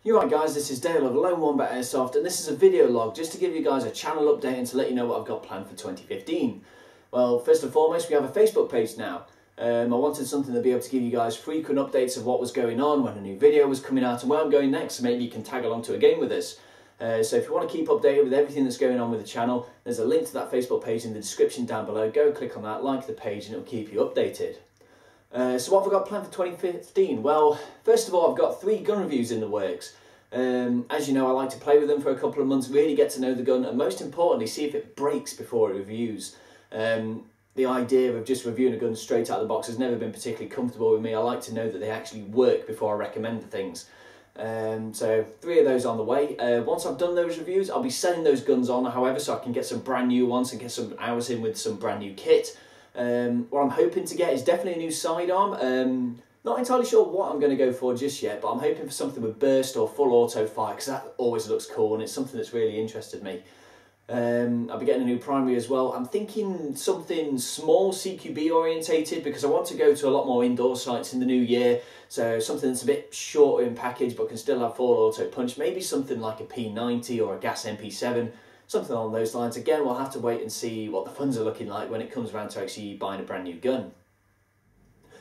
You're right guys, this is Dale of Lone Wombat Airsoft, and this is a video log just to give you guys a channel update and to let you know what I've got planned for 2015. Well, first and foremost, we have a Facebook page now. I wanted something to be able to give you guys frequent updates of what was going on, when a new video was coming out and where I'm going next, so maybe you can tag along to a game with us. So if you want to keep updated with everything that's going on with the channel, there's a link to that Facebook page in the description down below. Go click on that, like the page, and it'll keep you updated. So what have I got planned for 2015? Well, first of all, I've got 3 gun reviews in the works. As you know, I like to play with them for a couple of months, really get to know the gun, and most importantly, see if it breaks before it reviews. The idea of just reviewing a gun straight out of the box has never been particularly comfortable with me. I like to know that they actually work before I recommend the things. So 3 of those on the way. Once I've done those reviews, I'll be selling those guns on, however, so I can get some brand new ones and get some hours in with some brand new kit. What I'm hoping to get is definitely a new sidearm. Not entirely sure what I'm going to go for just yet, but I'm hoping for something with burst or full auto fire, because that always looks cool and it's something that's really interested me. I'll be getting a new primary as well. I'm thinking something small CQB orientated, because I want to go to a lot more indoor sites in the new year. So something that's a bit shorter in package but can still have full auto punch. Maybe something like a P90 or a Gas MP7. Something along those lines. Again, we'll have to wait and see what the funds are looking like when it comes around to actually buying a brand new gun.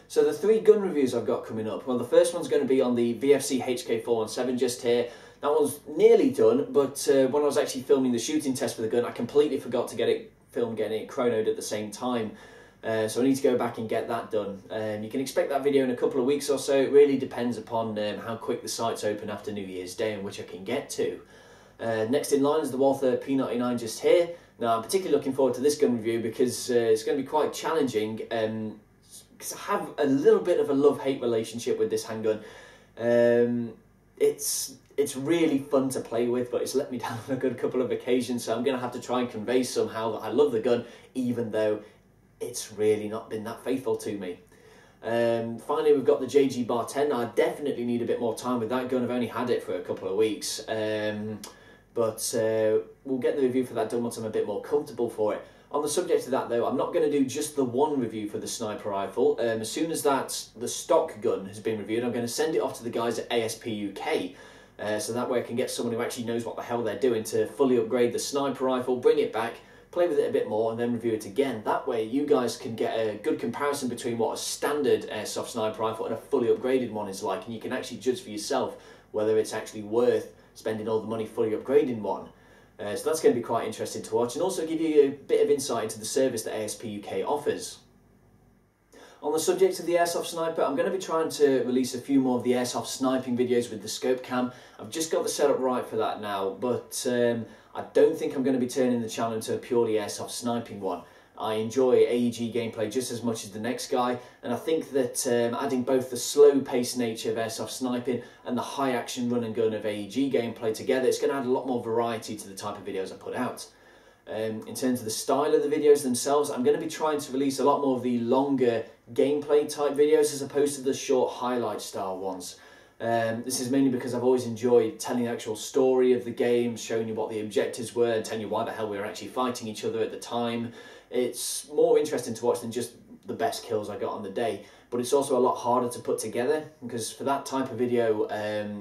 So the 3 gun reviews I've got coming up. Well, the first one's going to be on the VFC HK417 just here. That one's nearly done, but when I was actually filming the shooting test for the gun, I completely forgot to get it filmed, getting it chronoed at the same time. So I need to go back and get that done. You can expect that video in a couple of weeks or so. It really depends upon how quick the sites open after New Year's Day and which I can get to. Next in line is the Walther P99 just here. Now, I'm particularly looking forward to this gun review because it's going to be quite challenging. Because I have a little bit of a love-hate relationship with this handgun. It's really fun to play with, but it's let me down on a good couple of occasions, so I'm going to have to try and convey somehow that I love the gun, even though it's really not been that faithful to me. Finally, we've got the JG Bar 10. Now, I definitely need a bit more time with that gun. I've only had it for a couple of weeks, but we'll get the review for that done once I'm a bit more comfortable for it. On the subject of that though, I'm not going to do just the one review for the sniper rifle. As soon as the stock gun has been reviewed, I'm going to send it off to the guys at ASP UK. So that way I can get someone who actually knows what the hell they're doing to fully upgrade the sniper rifle, bring it back, play with it a bit more, and then review it again. That way you guys can get a good comparison between what a standard airsoft sniper rifle and a fully upgraded one is like, and you can actually judge for yourself whether it's actually worth spending all the money fully upgrading one. So that's going to be quite interesting to watch, and also give you a bit of insight into the service that ASP UK offers. On the subject of the Airsoft Sniper, I'm going to be trying to release a few more of the Airsoft sniping videos with the scope cam. I've just got the setup right for that now, but I don't think I'm going to be turning the channel into a purely Airsoft sniping one. I enjoy AEG gameplay just as much as the next guy, and I think that adding both the slow-paced nature of Airsoft sniping and the high-action run-and-gun of AEG gameplay together, it's going to add a lot more variety to the type of videos I put out. In terms of the style of the videos themselves, I'm going to be trying to release a lot more of the longer gameplay-type videos as opposed to the short highlight-style ones. This is mainly because I've always enjoyed telling the actual story of the game, showing you what the objectives were, and telling you why the hell we were actually fighting each other at the time. It's more interesting to watch than just the best kills I got on the day, but it's also a lot harder to put together, because for that type of video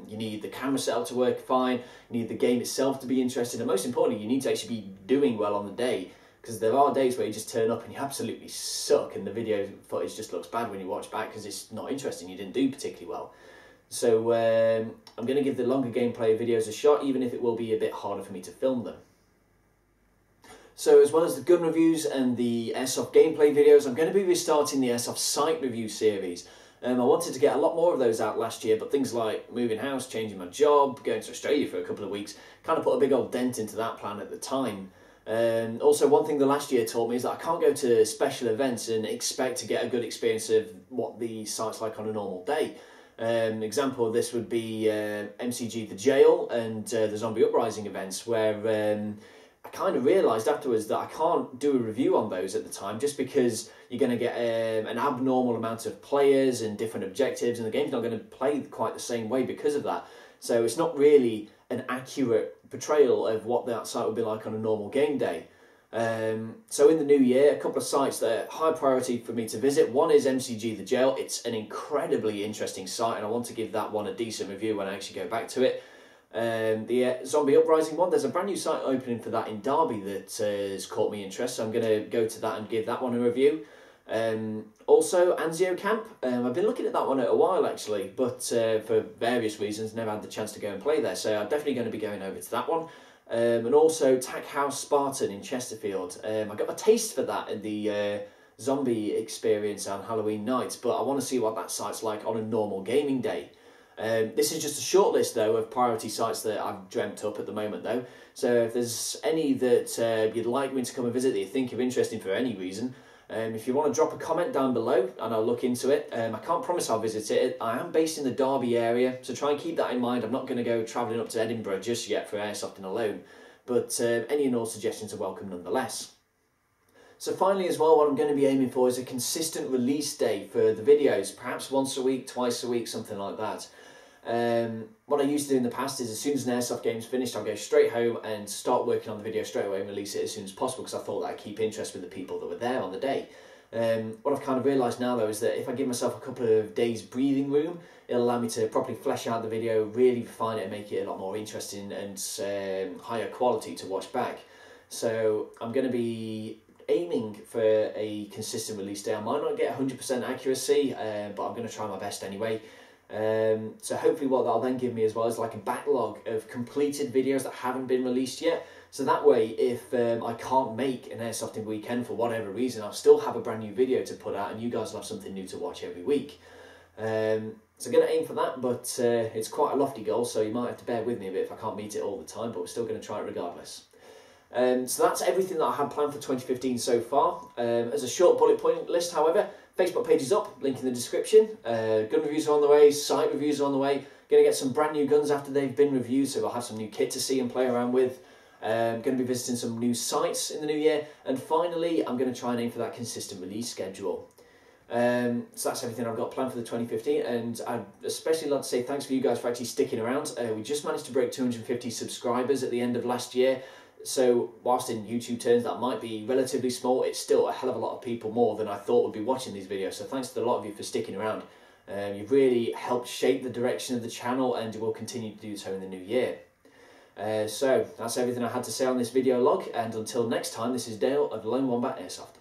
you need the camera setup to work fine, you need the game itself to be interesting, and most importantly you need to actually be doing well on the day, because there are days where you just turn up and you absolutely suck and the video footage just looks bad when you watch back because it's not interesting, you didn't do particularly well. So I'm going to give the longer gameplay videos a shot, even if it will be a bit harder for me to film them. So as well as the gun reviews and the Airsoft gameplay videos, I'm going to be restarting the Airsoft site review series. I wanted to get a lot more of those out last year, but things like moving house, changing my job, going to Australia for a couple of weeks, kind of put a big old dent into that plan at the time. Also, one thing the last year taught me is that I can't go to special events and expect to get a good experience of what the site's like on a normal day. Example of this would be MCG The Jail and the Zombie Uprising events, where I kind of realised afterwards that I can't do a review on those at the time, just because you're going to get an abnormal amount of players and different objectives, and the game's not going to play quite the same way because of that. So it's not really an accurate portrayal of what that site would be like on a normal game day. So in the new year, a couple of sites that are high priority for me to visit. One is MCG The Jail. It's an incredibly interesting site, and I want to give that one a decent review when I actually go back to it. The Zombie Uprising one, there's a brand new site opening for that in Derby that has caught me interest, so I'm going to go to that and give that one a review. Also, Anzio Camp, I've been looking at that one a while actually, but for various reasons never had the chance to go and play there, so I'm definitely going to be going over to that one. And also Tack House Spartan in Chesterfield. I got a taste for that in the zombie experience on Halloween night, but I want to see what that site's like on a normal gaming day. This is just a short list though of priority sites that I've dreamt up at the moment though, so if there's any that you'd like me to come and visit that you think are interesting for any reason, if you want to drop a comment down below and I'll look into it. I can't promise I'll visit it. I am based in the Derby area, so try and keep that in mind. I'm not going to go travelling up to Edinburgh just yet for Airsofting alone, but any and all suggestions are welcome nonetheless. So finally as well, what I'm going to be aiming for is a consistent release day for the videos, perhaps once a week, twice a week, something like that. What I used to do in the past is as soon as an Airsoft game's finished, I'll go straight home and start working on the video straight away and release it as soon as possible, because I thought that I'd keep interest with the people that were there on the day. What I've kind of realised now though is that if I give myself a couple of days breathing room, it'll allow me to properly flesh out the video, really refine it and make it a lot more interesting and higher quality to watch back. So I'm going to be aiming for a consistent release day. I might not get 100% accuracy, but I'm going to try my best anyway. So hopefully what that'll then give me as well is like a backlog of completed videos that haven't been released yet. So that way, if I can't make an Airsofting weekend for whatever reason, I'll still have a brand new video to put out and you guys will have something new to watch every week. So I'm going to aim for that, but it's quite a lofty goal, so you might have to bear with me a bit if I can't meet it all the time, but we're still going to try it regardless. So that's everything that I had planned for 2015 so far. As a short bullet point list, however, Facebook page is up, link in the description. Gun reviews are on the way, site reviews are on the way. Going to get some brand new guns after they've been reviewed, so we'll have some new kit to see and play around with. Going to be visiting some new sites in the new year. And finally, I'm going to try and aim for that consistent release schedule. So that's everything I've got planned for the 2015, and I'd especially like to say thanks for you guys for actually sticking around. We just managed to break 250 subscribers at the end of last year. So whilst in YouTube terms that might be relatively small, it's still a hell of a lot of people more than I thought would be watching these videos. So thanks to a lot of you for sticking around. You've really helped shape the direction of the channel and you will continue to do so in the new year. So that's everything I had to say on this video log, and until next time, this is Dale of Lone Wombat Airsoft.